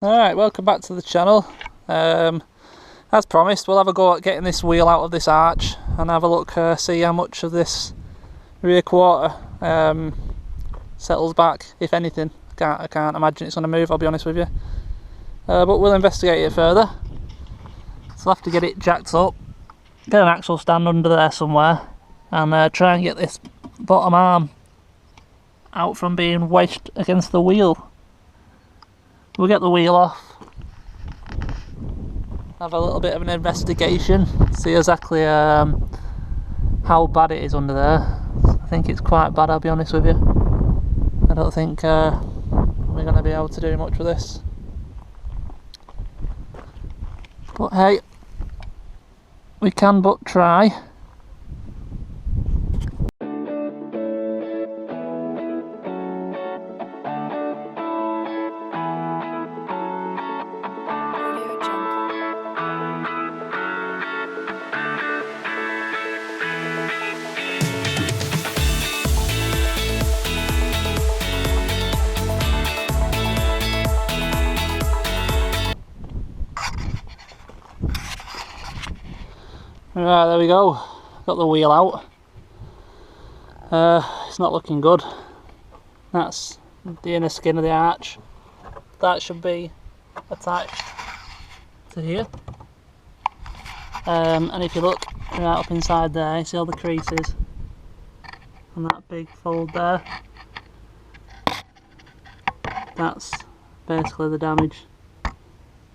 Alright, welcome back to the channel. As promised, we'll have a go at getting this wheel out of this arch and have a look, see how much of this rear quarter settles back, if anything. I can't imagine it's going to move, I'll be honest with you. But we'll investigate it further. So we'll have to get it jacked up, get an axle stand under there somewhere, and try and get this bottom arm out from being wedged against the wheel. We'll get the wheel off, have a little bit of an investigation, see exactly how bad it is under there. I think it's quite bad, I'll be honest with you. I don't think we're going to be able to do much with this. But hey, we can but try. Right, there we go, got the wheel out. It's not looking good. That's the inner skin of the arch. That should be attached to here. And if you look right up inside there, you see all the creases and that big fold there. That's basically the damage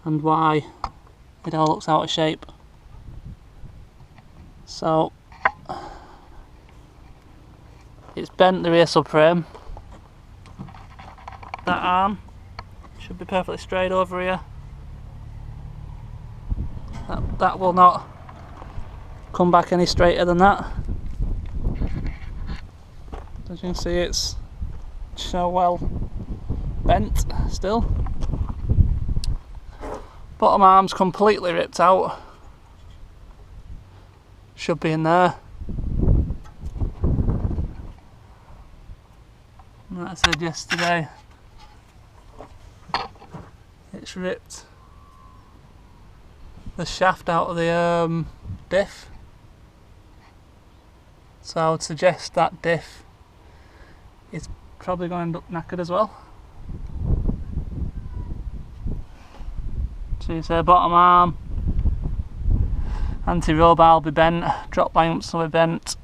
and why it all looks out of shape. So it's bent the rear subframe. That arm should be perfectly straight over here. That will not come back any straighter than that. As you can see, it's so well bent still. Bottom arm's completely ripped out. Should be in there. Like I said yesterday, it's ripped the shaft out of the diff. So I would suggest that diff is probably going to end up knackered as well. So you say bottom arm, anti-roll bar will be bent, drop banks will be bent.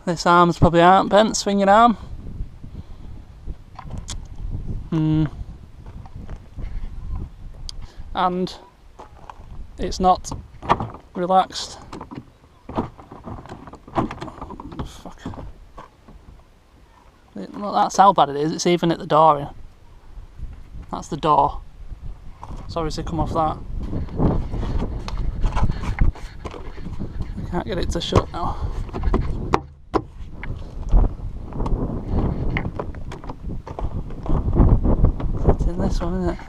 This arm's probably aren't bent, swinging arm. And it's not relaxed. Fuck. Well, that's how bad it is, it's even at the door here. That's the door. Sorry to come off that. I can't get it to shut now. It's in this one, isn't it?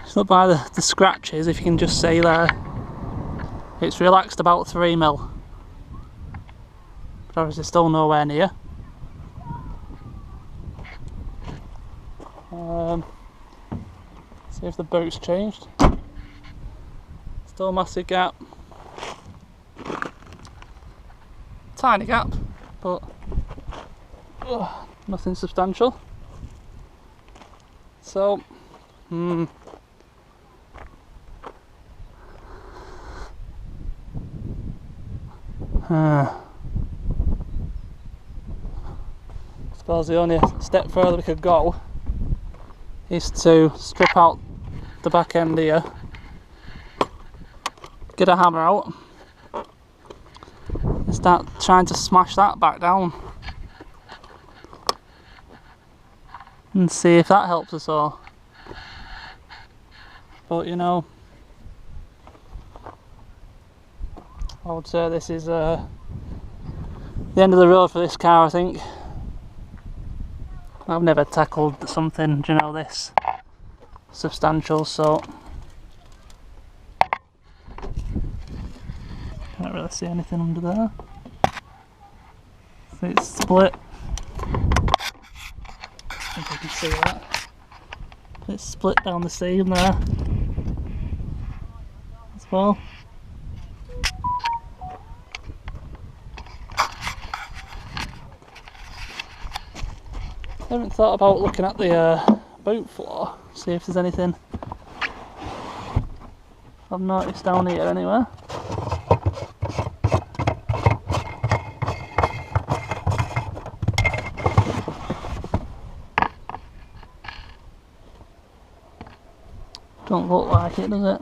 It's not by the scratches, if you can just see there. It's relaxed about 3mm. But obviously still nowhere near. See if the boot's changed. Still a massive gap. Tiny gap, but nothing substantial. So, I suppose the only step further we could go is to strip out the back end here, get a hammer out and start trying to smash that back down and see if that helps us all. But you know, I would say this is the end of the road for this car, I think. I've never tackled something, you know, this substantial, so can't really see anything under there. So it's split. I think I can see that. It's split down the seam there as well. I haven't thought about looking at the boot floor, see if there's anything I've noticed down here anywhere. Don't look like it, does it?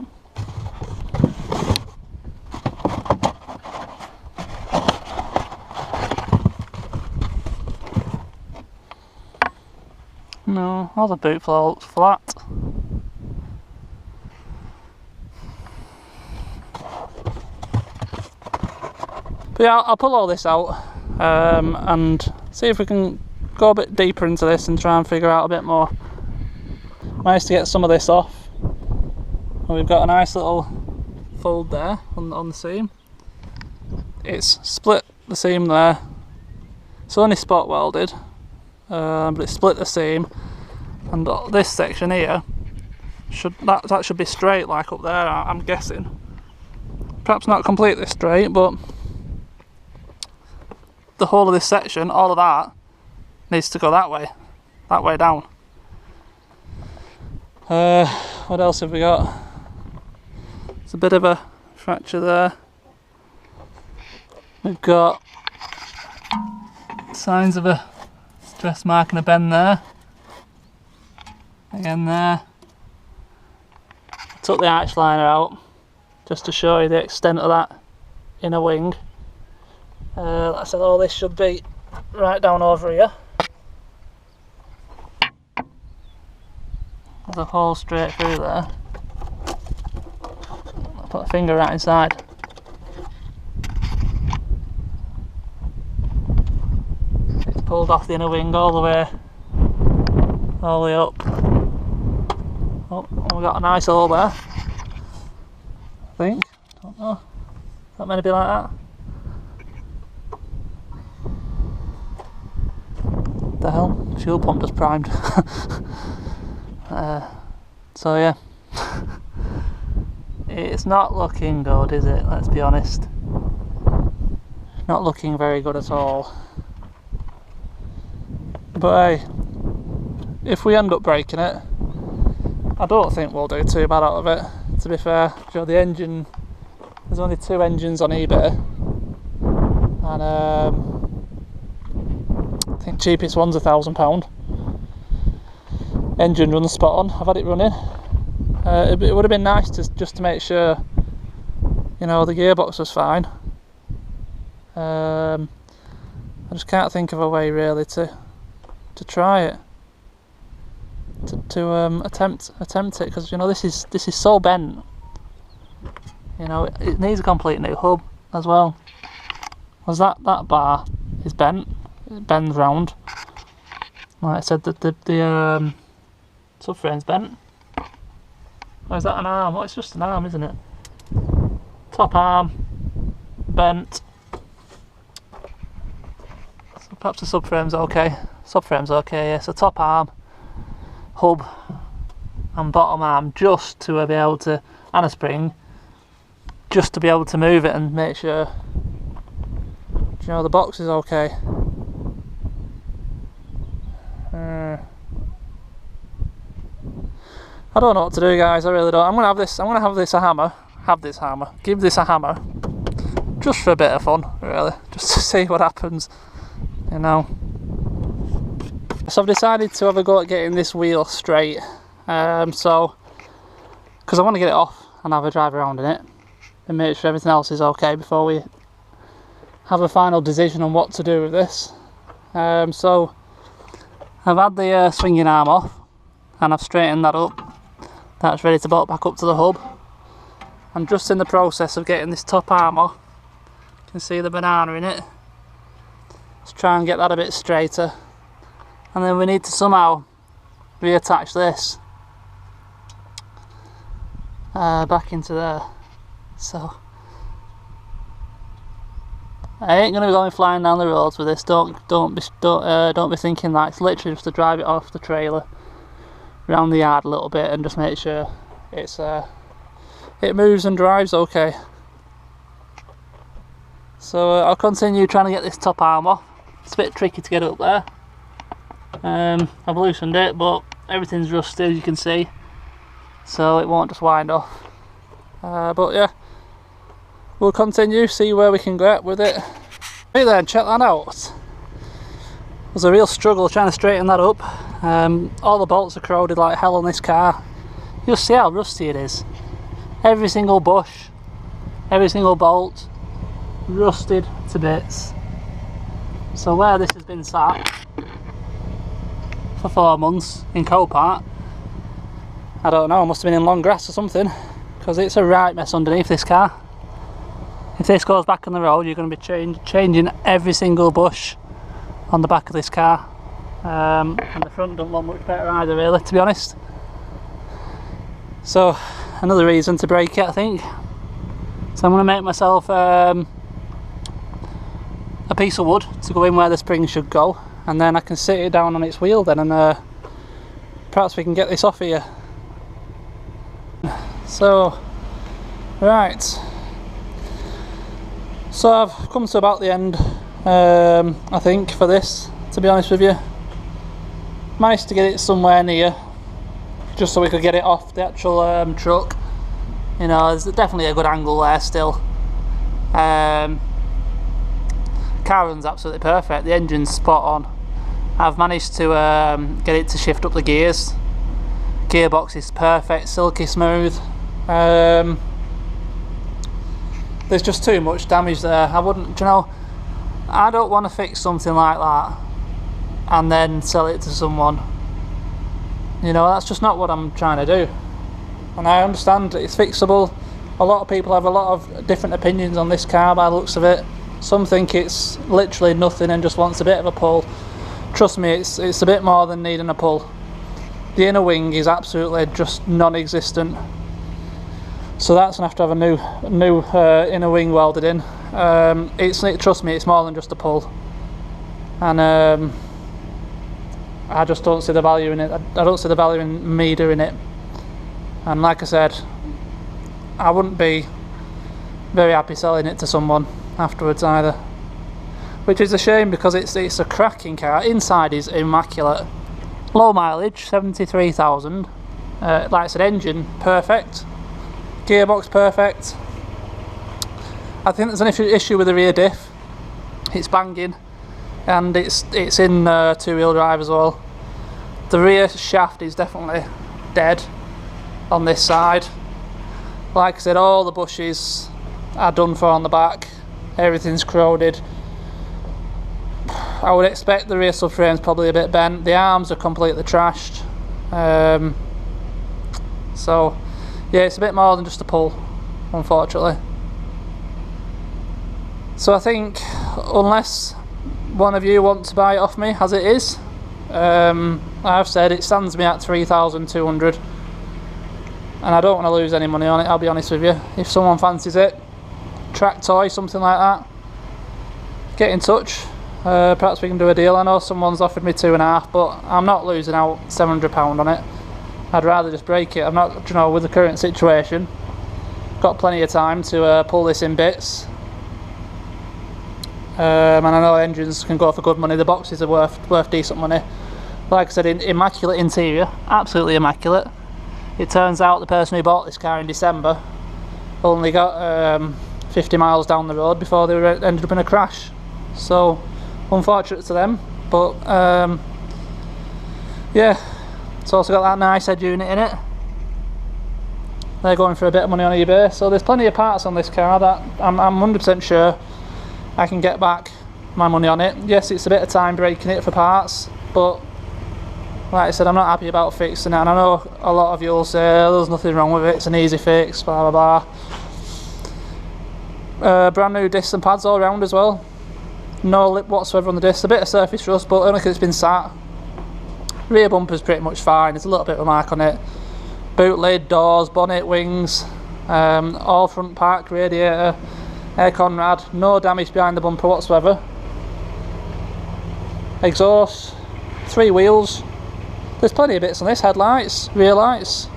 No, all the boot floor looks flat. But yeah, I'll pull all this out and see if we can go a bit deeper into this and try and figure out a bit more. Managed to get some of this off. And we've got a nice little fold there on the seam. It's split the seam there. It's only spot welded. But it split the seam, and this section here that should be straight like up there, I'm guessing. Perhaps not completely straight, but the whole of this section, all of that, needs to go that way down. What else have we got? There's a bit of a fracture there. We've got signs of a stress mark and a bend there. Again there. I took the arch liner out just to show you the extent of that inner wing. Like I said, all this should be right down over here. There's a hole straight through there. I'll put a finger right inside. Pulled off the inner wing all the way up. Oh, we got a nice hole there, I think. Don't know. Is that meant to be like that? What the hell? Fuel pump just primed. So yeah, it's not looking good, is it? Let's be honest. Not looking very good at all. But hey, if we end up breaking it, I don't think we'll do too bad out of it, to be fair. You know, the engine, there's only 2 engines on eBay, and I think cheapest one's £1,000. Engine runs spot on, I've had it running. It would have been nice just to make sure, you know, the gearbox was fine. I just can't think of a way really to try it, to attempt it, because you know this is so bent. You know, it needs a complete new hub as well. As that bar is bent, it bends round. Like I said, the subframe's bent. Oh, is that an arm? Oh, it's just an arm, isn't it? Top arm bent. So perhaps the subframe's okay. Subframe's okay, yeah. So top arm, hub, and bottom arm, just to be able to, and a spring, just to be able to move it and make sure, you know, the box is okay. I don't know what to do, guys. I really don't. I'm gonna have this a hammer. Give this a hammer, just for a bit of fun, really, just to see what happens. You know. So I've decided to have a go at getting this wheel straight. So, because I want to get it off and have a drive around in it and make sure everything else is okay before we have a final decision on what to do with this. So I've had the swinging arm off and I've straightened that up. That's ready to bolt back up to the hub. I'm just in the process of getting this top arm off. You can see the banana in it. Let's try and get that a bit straighter. And then we need to somehow reattach this back into there. So I ain't gonna be going flying down the roads with this. Don't be thinking that. It's literally just to drive it off the trailer around the yard a little bit and just make sure it's it moves and drives okay. So I'll continue trying to get this top arm off. It's a bit tricky to get up there. I've loosened it, but everything's rusty as you can see, so it won't just wind off. But yeah, we'll continue, see where we can get with it. Right then, check that out. It was a real struggle trying to straighten that up. All the bolts are corroded like hell on this car. You'll see how rusty it is. Every single bush, every single bolt, rusted to bits. So where this has been sat for 4 months in Copart, I don't know, must have been in long grass or something, because it's a right mess underneath this car. If this goes back on the road, you're going to be changing every single bush on the back of this car. And the front don't look much better either, really, to be honest. So another reason to break it, I think. So I'm going to make myself a piece of wood to go in where the spring should go, and then I can sit it down on its wheel then, and perhaps we can get this off here. So right, so I've come to about the end, I think, for this, to be honest with you. Managed to get it somewhere near, just so we could get it off the actual truck. You know, there's definitely a good angle there still. Car runs absolutely perfect, the engine's spot on. I've managed to get it to shift up the gears. Gearbox is perfect, silky smooth. There's just too much damage there. I wouldn't, you know, I don't want to fix something like that and then sell it to someone. You know, that's just not what I'm trying to do. And I understand it's fixable. A lot of people have a lot of different opinions on this car by the looks of it. Some think it's literally nothing and just wants a bit of a pull. Trust me, it's a bit more than needing a pull. The inner wing is absolutely just non-existent. So that's going to have a new inner wing welded in. Trust me, it's more than just a pull. And I just don't see the value in it. I don't see the value in me doing it. And like I said, I wouldn't be very happy selling it to someone afterwards either, which is a shame because it's a cracking car. Inside is immaculate, low mileage, 73,000. Like I said, engine perfect, gearbox perfect. I think there's an issue with the rear diff. It's banging, and it's in two-wheel drive as well. The rear shaft is definitely dead on this side. Like I said, all the bushes are done for on the back. Everything's corroded. I would expect the rear subframe's probably a bit bent. The arms are completely trashed. So yeah, it's a bit more than just a pull, unfortunately. So I think unless one of you want to buy it off me as it is, I've said it stands me at 3,200, and I don't want to lose any money on it, I'll be honest with you. If someone fancies it, track toy, something like that, get in touch. Perhaps we can do a deal. I know someone's offered me 2.5, but I'm not losing out £700 on it. I'd rather just break it. I'm not, you know, with the current situation, got plenty of time to pull this in bits. And I know engines can go for good money. The boxes are worth decent money. Like I said, immaculate interior, absolutely immaculate. It turns out the person who bought this car in December only got 50 miles down the road before they ended up in a crash. So unfortunate to them, but yeah, it's also got that nice head unit in it. They're going for a bit of money on eBay, so there's plenty of parts on this car that I'm 100% sure I can get back my money on it. Yes, it's a bit of time breaking it for parts, but like I said, I'm not happy about fixing it, and I know a lot of you will say there's nothing wrong with it, it's an easy fix, blah blah blah. Brand new discs and pads all around as well. No lip whatsoever on the disc, a bit of surface rust, but only because it's been sat. Rear bumper's pretty much fine, there's a little bit of a mark on it. Boot lid, doors, bonnet, wings, all front pack, radiator, air Conrad, no damage behind the bumper whatsoever. Exhaust, 3 wheels, there's plenty of bits on this, headlights, rear lights.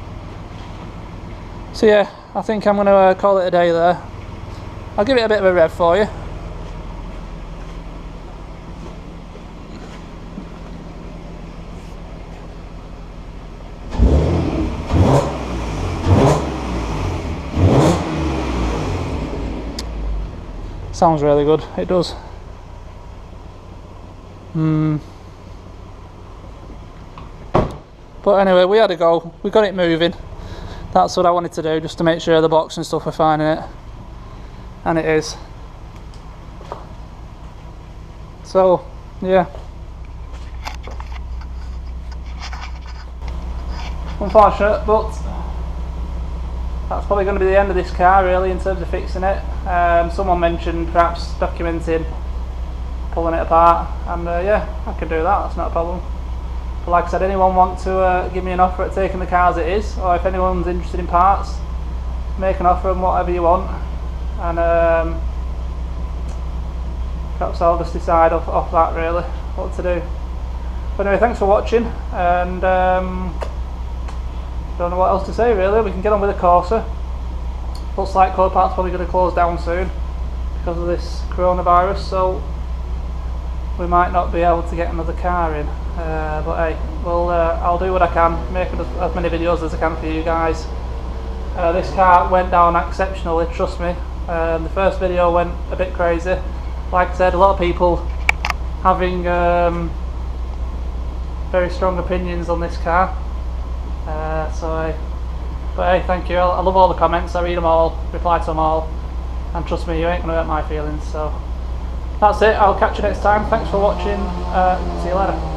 So yeah, I think I'm going to call it a day there. I'll give it a bit of a rev for you. Sounds really good, it does. But anyway, we had a go, we got it moving. That's what I wanted to do, just to make sure the box and stuff are fine in it. And it is. So, yeah. Unfortunate, but that's probably going to be the end of this car really in terms of fixing it. Someone mentioned perhaps documenting pulling it apart, and yeah, I can do that, that's not a problem. But like I said, anyone want to give me an offer at taking the car as it is, or if anyone's interested in parts, make an offer on whatever you want, and perhaps I'll just decide off that really what to do. But anyway, thanks for watching, and don't know what else to say really. We can get on with the Corsa. Looks like Copart's probably going to close down soon because of this coronavirus, so we might not be able to get another car in. But hey, well, I'll do what I can, make as many videos as I can for you guys. This car went down exceptionally, trust me. The first video went a bit crazy. Like I said, a lot of people having very strong opinions on this car. But hey, thank you. I love all the comments, I read them all, reply to them all, and trust me, you ain't going to hurt my feelings. So that's it, I'll catch you next time. Thanks for watching, see you later.